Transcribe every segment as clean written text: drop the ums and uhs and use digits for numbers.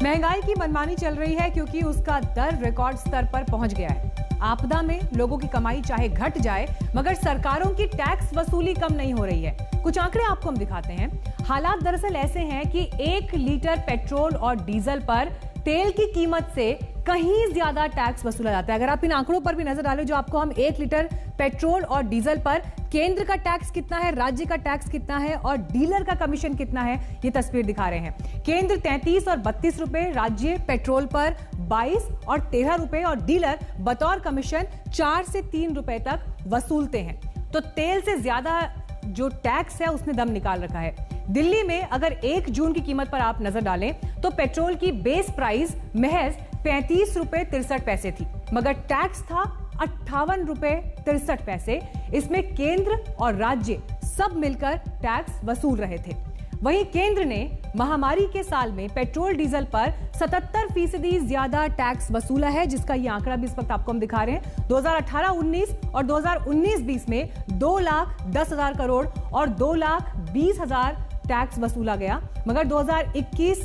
महंगाई की मनमानी चल रही है क्योंकि उसका दर रिकॉर्ड स्तर पर पहुंच गया है। आपदा में लोगों की कमाई चाहे घट जाए, मगर सरकारों की टैक्स वसूली कम नहीं हो रही है। कुछ आंकड़े आपको हम दिखाते हैं। हालात दरअसल ऐसे हैं कि 1 लीटर पेट्रोल और डीजल पर तेल की कीमत से कहीं ज्यादा टैक्स वसूला जाता है। अगर आप इन आंकड़ों पर भी नजर डालें, जो आपको हम 1 लीटर पेट्रोल और डीजल पर केंद्र का टैक्स कितना है, राज्य का टैक्स कितना है और डीलर का कमीशन कितना है, ये तस्वीर दिखा रहे हैं। केंद्र 33 और 32 रुपए, राज्य पेट्रोल पर 22 और 13 रुपए और डीलर बतौर कमीशन 4 से 3 रुपए तक वसूलते हैं। तो तेल से ज्यादा जो टैक्स है उसने दम निकाल रखा है। दिल्ली में अगर 1 जून की कीमत पर आप नजर डालें तो पेट्रोल की बेस प्राइस महज 35 रुपए 63 पैसे थी, मगर टैक्स था 58 रुपए 63 पैसे। इसमें केंद्र और राज्य सब मिलकर टैक्स वसूल रहे थे। वहीं केंद्र ने महामारी के साल में पेट्रोल डीजल पर 77% ज्यादा टैक्स वसूला है, जिसका ये आंकड़ा भी इस वक्त आपको हम दिखा रहे हैं। 2018-19 और 2019-20 में 2,10,000 करोड़ और 2,20,000 टैक्स वसूला गया, मगर 2021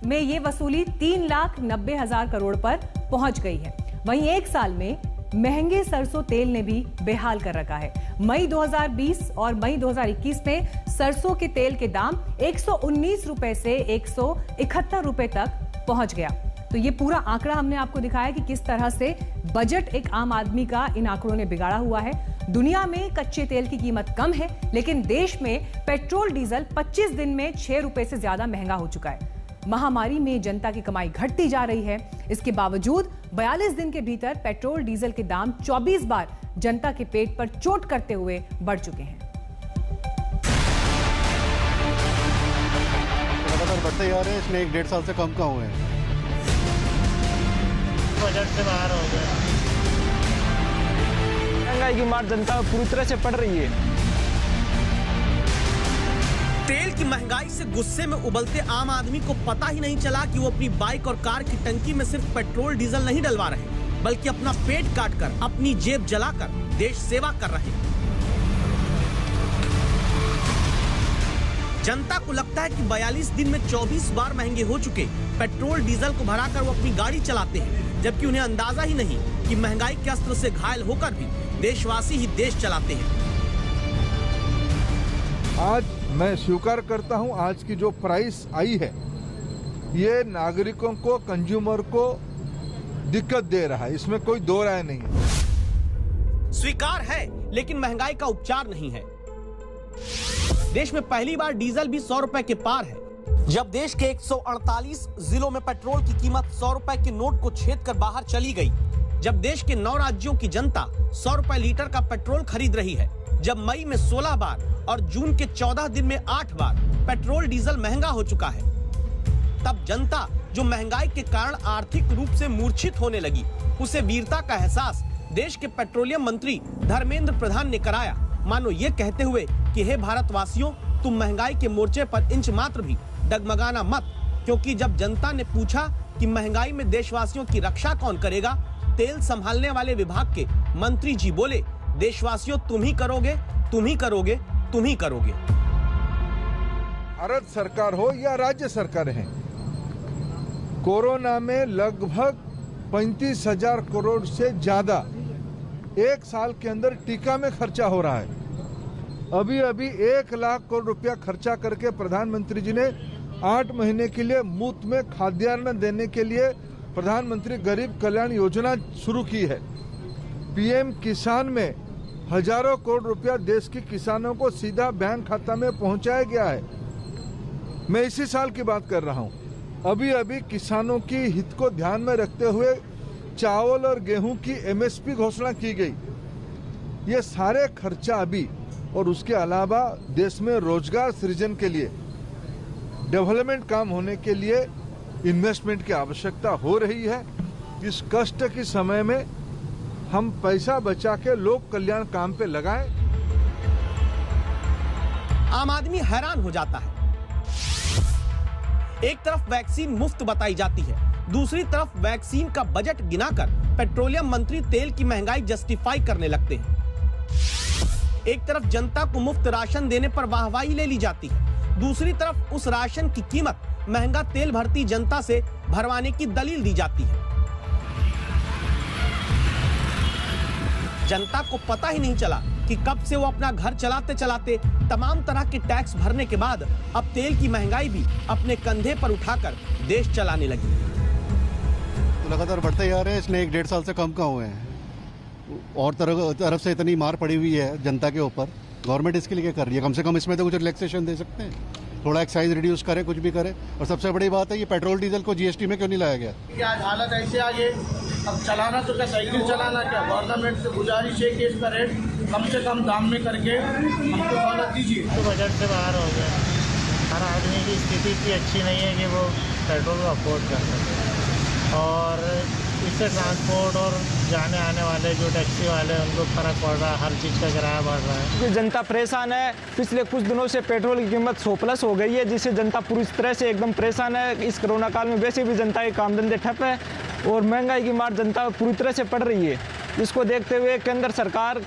में ये वसूली 3,90,000 करोड़ पर पहुंच गई है। वहीं एक साल में महंगे सरसों तेल ने भी बेहाल कर रखा है। मई 2020 और मई 2021 में सरसों के तेल के दाम 119 रुपए से 171 रुपए तक पहुंच गया। तो ये पूरा आंकड़ा हमने आपको दिखाया कि किस तरह से बजट एक आम आदमी का इन आंकड़ों ने बिगाड़ा हुआ है। दुनिया में कच्चे तेल की कीमत कम है, लेकिन देश में पेट्रोल डीजल 25 दिन में 6 रुपए से ज्यादा महंगा हो चुका है। महामारी में जनता की कमाई घटती जा रही है। इसके बावजूद 42 दिन के भीतर पेट्रोल डीजल के दाम 24 बार जनता के पेट पर चोट करते हुए बढ़ चुके हैं। लगातार बढ़ते जा रहे हैं, इसमें 1-1.5 साल से कम का हुए हैं। बजट से बाहर हो गया। महंगाई की मार जनता पूरी तरह से पड़ रही है। तेल की महंगाई से गुस्से में उबलते आम आदमी को पता ही नहीं चला कि वो अपनी बाइक और कार की टंकी में सिर्फ पेट्रोल डीजल नहीं डलवा रहे, बल्कि अपना पेट काटकर, अपनी जेब जलाकर देश सेवा कर रहे हैं। जनता को लगता है कि 42 दिन में 24 बार महंगे हो चुके पेट्रोल डीजल को भराकर वो अपनी गाड़ी चलाते हैं, जबकि उन्हें अंदाजा ही नहीं कि महंगाई के अस्त्र से घायल होकर भी देशवासी ही देश चलाते हैं। आज मैं स्वीकार करता हूं, आज की जो प्राइस आई है ये नागरिकों को, कंज्यूमर को दिक्कत दे रहा है, इसमें कोई दो राय नहीं है। स्वीकार है, लेकिन महंगाई का उपचार नहीं है। देश में पहली बार डीजल भी 100 रुपए के पार है। जब देश के 148 जिलों में पेट्रोल की कीमत 100 रुपए के नोट को छेद कर बाहर चली गई, जब देश के 9 राज्यों की जनता 100 रुपए लीटर का पेट्रोल खरीद रही है, जब मई में 16 बार और जून के 14 दिन में 8 बार पेट्रोल डीजल महंगा हो चुका है, तब जनता जो महंगाई के कारण आर्थिक रूप से मूर्छित होने लगी, उसे वीरता का एहसास देश के पेट्रोलियम मंत्री धर्मेंद्र प्रधान ने कराया, मानो ये कहते हुए कि हे भारतवासियों, तुम महंगाई के मोर्चे पर इंच मात्र भी डगमगाना मत, क्योंकि जब जनता ने पूछा कि महंगाई में देशवासियों की रक्षा कौन करेगा, तेल संभालने वाले विभाग के मंत्री जी बोले, देशवासियों तुम ही करोगे, तुम ही करोगे, तुम ही करोगे। भारत सरकार हो या राज्य सरकार है, कोरोना में लगभग 35,000 करोड़ से ज्यादा एक साल के अंदर टीका में खर्चा हो रहा है। अभी 1 लाख करोड़ रुपया खर्चा करके प्रधानमंत्री जी ने 8 महीने के लिए मुफ्त में खाद्यान्न देने के लिए प्रधानमंत्री गरीब कल्याण योजना शुरू की है। पीएम किसान में हजारों करोड़ रुपया देश के किसानों को सीधा बैंक खाता में पहुंचाया गया है। मैं इसी साल की बात कर रहा हूं। अभी किसानों की हित को ध्यान में रखते हुए चावल और गेहूं की एमएसपी घोषणा की गई। ये सारे खर्चा अभी, और उसके अलावा देश में रोजगार सृजन के लिए, डेवलपमेंट काम होने के लिए इन्वेस्टमेंट की आवश्यकता हो रही है। इस कष्ट के समय में हम पैसा बचा के लोक कल्याण काम पे लगाएं। आम आदमी हैरान हो जाता है। एक तरफ वैक्सीन मुफ्त बताई जाती है, दूसरी तरफ वैक्सीन का बजट गिनाकर पेट्रोलियम मंत्री तेल की महंगाई जस्टिफाई करने लगते हैं। एक तरफ जनता को मुफ्त राशन देने पर वाहवाही ले ली जाती है, दूसरी तरफ उस राशन की कीमत महंगा तेल भरती जनता से भरवाने की दलील दी जाती है। जनता को पता ही नहीं चला कि कब से वो अपना घर चलाते चलाते तमाम तरह के टैक्स भरने के बाद अब तेल की महंगाई भी अपने कंधे पर उठाकर देश चलाने लगी। तो लगातार बढ़ते ही आ रहे हैं, इसने 1-1.5 साल से कम हुए हैं और तरफ से इतनी मार पड़ी हुई है जनता के ऊपर। गवर्नमेंट इसके लिए क्या कर रही है? कम से कम इसमें तो कुछ रिलैक्सेशन दे सकते हैं, थोड़ा एक्साइज रिड्यूस करे, कुछ भी करे। और सबसे बड़ी बात है ये पेट्रोल डीजल को जीएसटी में क्यों नहीं लाया गया? आज हालत ऐसे आ गई, अब चलाना तो क्या साइकिल चलाना क्या? गवर्नमेंट से गुजारिश है कि इसका रेट कम से कम दाम में करके हमको सहूलत दीजिए। तो बजट से बाहर हो गया, हर आदमी की स्थिति इतनी अच्छी नहीं है कि वो पेट्रोल को अफोर्ड कर सके, और इससे ट्रांसपोर्ट और जाने आने वाले जो टैक्सी वाले उनको फर्क पड़ रहा है, हर चीज़ का किराया बढ़ रहा है। जनता परेशान है। पिछले कुछ दिनों से पेट्रोल की कीमत 100+ हो गई है, जिससे जनता पूरी तरह से एकदम परेशान है। इस कोरोना काल में वैसे भी जनता के काम धंधे ठप है और महंगाई की मार जनता पूरी तरह से पड़ रही है। इसको देखते हुए केंद्र सरकार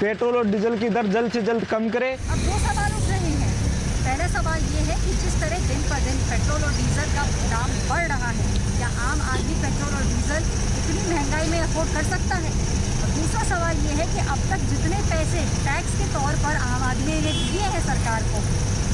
पेट्रोल और डीजल की दर जल्द से जल्द कम करे। अब 2 सवाल उठ रहे हैं। पहला सवाल ये है कि जिस तरह दिन पर दिन पेट्रोल और डीजल का दाम बढ़ रहा है, क्या आम आदमी पेट्रोल और डीजल इतनी महंगाई में अफोर्ड कर सकता है? और दूसरा सवाल ये है कि अब तक जितने पैसे टैक्स के तौर पर आम आदमी ने दिए हैं सरकार को,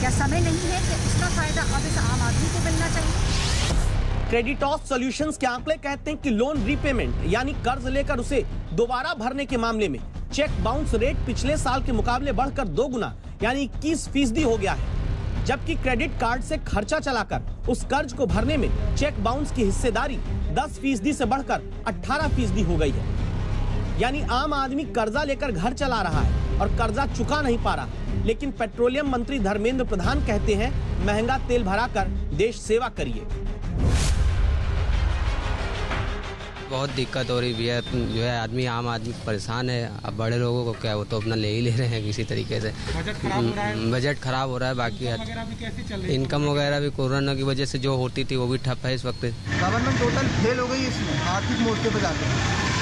क्या समय नहीं है कि उसका फायदा अब इस आम आदमी को मिलना चाहिए? क्रेडिटॉस सॉल्यूशंस के आंकड़े कहते हैं कि लोन रीपेमेंट यानी कर्ज लेकर उसे दोबारा भरने के मामले में चेक बाउंस रेट पिछले साल के मुकाबले बढ़कर 2 गुना यानी 21% हो गया है, जबकि क्रेडिट कार्ड से खर्चा चलाकर उस कर्ज को भरने में चेक बाउंस की हिस्सेदारी 10% से बढ़कर 18% हो गई है। यानी आम आदमी कर्जा लेकर घर चला रहा है और कर्जा चुका नहीं पा रहा। लेकिन पेट्रोलियम मंत्री धर्मेंद्र प्रधान कहते हैं महंगा तेल भराकर देश सेवा करिए। बहुत दिक्कत हो रही है, जो है आदमी आम आदमी परेशान है। अब बड़े लोगों को क्या, वो तो अपना ले ही ले रहे हैं किसी तरीके से। बजट खराब हो रहा है, बाकी इनकम वगैरह भी कोरोना की वजह से जो होती थी वो भी ठप है इस वक्त। गवर्नमेंट टोटल फेल हो गई इसमें, आर्थिक मोर्चे पर जाकर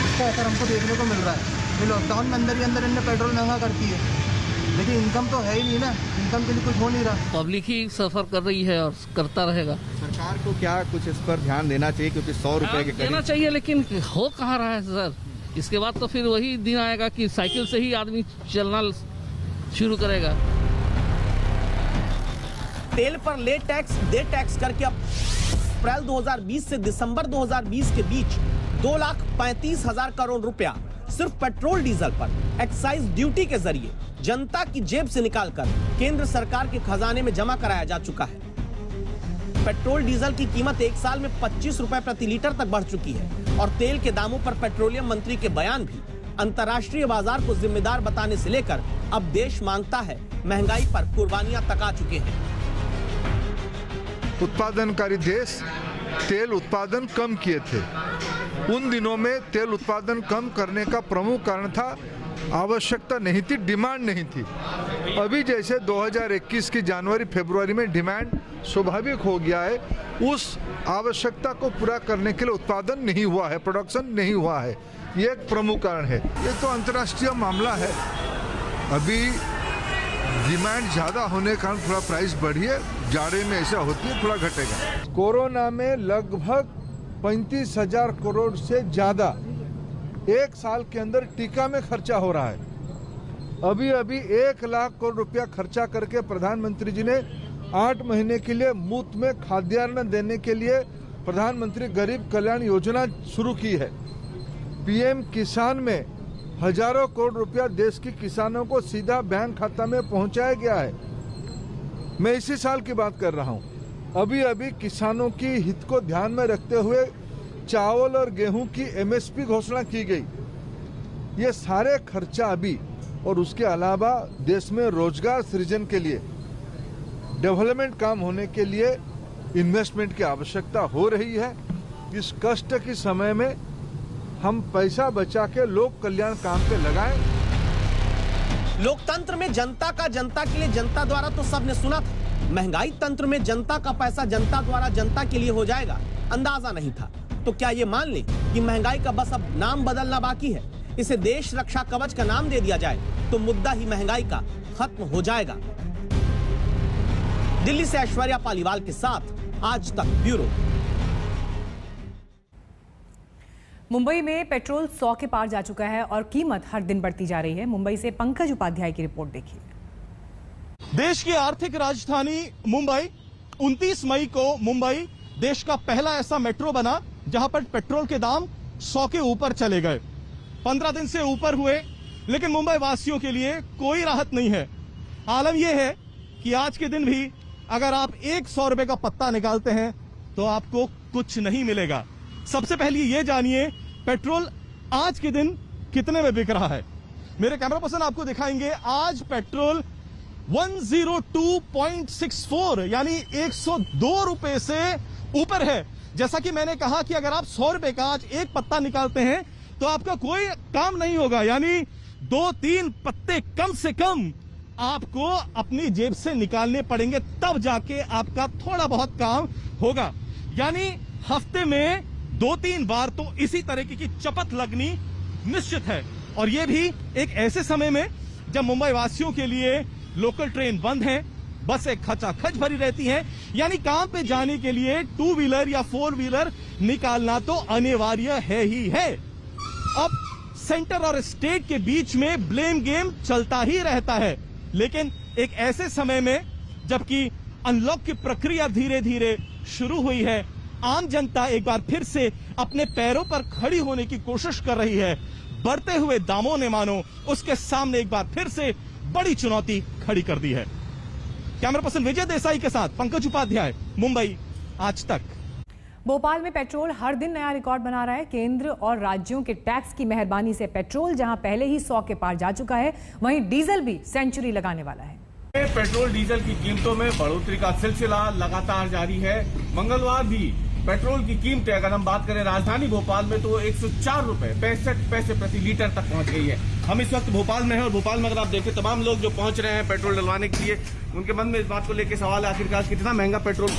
इसका असर हमको देखने को मिल रहा है। लॉकडाउन में अंदर ही अंदर इनने पेट्रोल महंगा करती है, लेकिन इनकम तो है ही नहीं ना, इनकम के लिए कुछ हो नहीं रहा। पब्लिक ही सफर कर रही है और करता रहेगा। सरकार को क्या कुछ इस पर ध्यान देना चाहिए, क्योंकि 100 रुपए के देना चाहिए, लेकिन हो कहाँ रहा है सर। इसके बाद तो फिर वही दिन आएगा कि साइकिल से ही आदमी चलना शुरू करेगा। तेल पर ले टैक्स दे टैक्स करके अब अप्रैल 2020 से दिसंबर 2020 के बीच 2,35,000 करोड़ रुपया सिर्फ पेट्रोल डीजल पर एक्साइज ड्यूटी के जरिए जनता की जेब से निकालकर केंद्र सरकार के खजाने में जमा कराया जा चुका है। पेट्रोल डीजल की कीमत 1 साल में 25 रुपए प्रति लीटर तक बढ़ चुकी है और तेल के दामों पर पेट्रोलियम मंत्री के बयान भी अंतर्राष्ट्रीय बाजार को जिम्मेदार बताने से लेकर अब देश मांगता है महंगाई पर कुर्बानियां तका चुके हैं। उत्पादनकारी देश तेल उत्पादन कम किए थे। उन दिनों में तेल उत्पादन कम करने का प्रमुख कारण था आवश्यकता नहीं थी, डिमांड नहीं थी। अभी जैसे 2021 की जनवरी फरवरी में डिमांड स्वाभाविक हो गया है, उस आवश्यकता को पूरा करने के लिए उत्पादन नहीं हुआ है, प्रोडक्शन नहीं हुआ है। ये एक प्रमुख कारण है। ये तो अंतर्राष्ट्रीय मामला है। अभी डिमांड ज़्यादा होने के कारण थोड़ा प्राइस बढ़ी है, जाड़े में ऐसा होती है, थोड़ा घटेगा। कोरोना में लगभग 35,000 करोड़ से ज़्यादा 1 साल के अंदर टीका में खर्चा हो रहा है। अभी 1 लाख करोड़ रुपया खर्चा करके प्रधानमंत्री जी ने 8 महीने के लिए मुफ्त में खाद्यान्न देने के लिए प्रधानमंत्री गरीब कल्याण योजना शुरू की है। पीएम किसान में हजारों करोड़ रुपया देश के किसानों को सीधा बैंक खाता में पहुंचाया गया है। मैं इसी साल की बात कर रहा हूं। अभी किसानों की हित को ध्यान में रखते हुए चावल और गेहूं की एमएसपी घोषणा की गई। ये सारे खर्चा अभी, और उसके अलावा देश में रोजगार सृजन के लिए, डेवलपमेंट काम होने के लिए इन्वेस्टमेंट की आवश्यकता हो रही है। इस कष्ट के समय में हम पैसा बचा के लोक कल्याण काम पे लगाएं। लोकतंत्र में जनता का जनता के लिए जनता द्वारा तो सबने सुना था। महंगाई तंत्र में जनता का पैसा जनता द्वारा जनता के लिए हो जाएगा, अंदाजा नहीं था। तो क्या ये मान लें कि महंगाई का बस अब नाम बदलना बाकी है? इसे देश रक्षा कवच का नाम दे दिया जाए तो मुद्दा ही महंगाई का खत्म हो जाएगा। दिल्ली से ऐश्वर्या पालीवाल के साथ आज तक ब्यूरो। मुंबई में पेट्रोल 100 के पार जा चुका है और कीमत हर दिन बढ़ती जा रही है। मुंबई से पंकज उपाध्याय की रिपोर्ट देखिए। देश की आर्थिक राजधानी मुंबई, 29 मई को मुंबई देश का पहला ऐसा मेट्रो बना जहां पर पेट्रोल के दाम 100 के ऊपर चले गए। 15 दिन से ऊपर हुए, लेकिन मुंबई वासियों के लिए कोई राहत नहीं है। आलम यह है कि आज के दिन भी अगर आप 100 रुपए का पत्ता निकालते हैं तो आपको कुछ नहीं मिलेगा। सबसे पहले ये जानिए पेट्रोल आज के दिन कितने में बिक रहा है। मेरे कैमरा पर्सन आपको दिखाएंगे। आज पेट्रोल 102.64 यानी 102 रुपए से ऊपर है। जैसा कि मैंने कहा कि अगर आप 100 रुपए का आज एक पत्ता निकालते हैं तो आपका कोई काम नहीं होगा, यानी 2-3 पत्ते कम से कम आपको अपनी जेब से निकालने पड़ेंगे, तब जाके आपका थोड़ा बहुत काम होगा। यानी हफ्ते में 2-3 बार तो इसी तरीके की चपत लगनी निश्चित है। और यह भी एक ऐसे समय में जब मुंबई वासियों के लिए लोकल ट्रेन बंद है, बसें खचाखच भरी रहती हैं, यानी काम पे जाने के लिए 2 व्हीलर या 4 व्हीलर निकालना तो अनिवार्य है ही है। अब सेंटर और स्टेट के बीच में ब्लेम गेम चलता ही रहता है, लेकिन एक ऐसे समय में जबकि अनलॉक की प्रक्रिया धीरे धीरे शुरू हुई है, आम जनता एक बार फिर से अपने पैरों पर खड़ी होने की कोशिश कर रही है। बढ़ते हुए दामों ने मानो उसके सामने एक बार फिर से बड़ी चुनौती खड़ी कर दी है। कैमरा पर्सन विजय देसाई के साथ पंकज उपाध्याय, मुंबई आज तक। भोपाल में पेट्रोल हर दिन नया रिकॉर्ड बना रहा है। केंद्र और राज्यों के टैक्स की मेहरबानी से पेट्रोल जहां पहले ही 100 के पार जा चुका है, वहीं डीजल भी सेंचुरी लगाने वाला है। पेट्रोल डीजल की कीमतों में बढ़ोतरी का सिलसिला लगातार जारी है। मंगलवार भी पेट्रोल की कीमतें अगर हम बात करें राजधानी भोपाल में तो 104 रुपए 65 पैसे प्रति लीटर तक पहुंच गई है। हम इस वक्त भोपाल में हैं और भोपाल में अगर आप देखें तमाम लोग जो पहुंच रहे हैं पेट्रोल डलवाने के लिए, उनके मन में इस बात को लेकर सवाल है आखिरकार कितना महंगा पेट्रोल।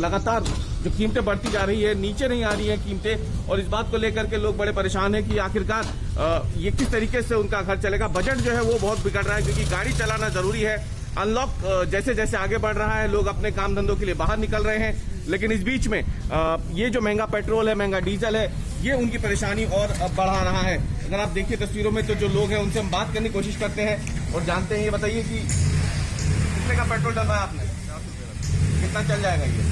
लगातार जो कीमतें बढ़ती जा रही है, नीचे नहीं आ रही है कीमतें, और इस बात को लेकर के लोग बड़े परेशान है कि आखिरकार ये किस तरीके से उनका घर चलेगा। बजट जो है वो बहुत बिगड़ रहा है क्योंकि गाड़ी चलाना जरूरी है। अनलॉक जैसे जैसे आगे बढ़ रहा है, लोग अपने काम धंधों के लिए बाहर निकल रहे हैं, लेकिन इस बीच में ये जो महंगा पेट्रोल है, महंगा डीजल है, ये उनकी परेशानी और बढ़ा रहा है। अगर आप देखिए तस्वीरों में तो जो लोग हैं उनसे हम बात करने की कोशिश करते हैं और जानते हैं। ये बताइए कि कितने का पेट्रोल डलवाया आपने? कितना चल जाएगा ये?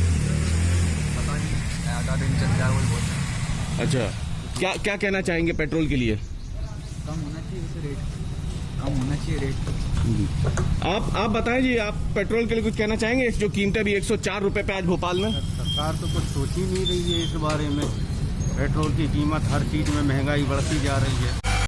पता नहीं, आधा दिन चल जाएगा। अच्छा, क्या कहना चाहेंगे पेट्रोल के लिए? कम होना चाहिए रेट, कम होना चाहिए रेट। आप बताएं जी, आप पेट्रोल के लिए कुछ कहना चाहेंगे? जो कीमतें भी 104 रुपए पे आज भोपाल में। सरकार तो कुछ सोच ही नहीं रही है इस बारे में। पेट्रोल की कीमत, हर चीज में महंगाई बढ़ती जा रही है।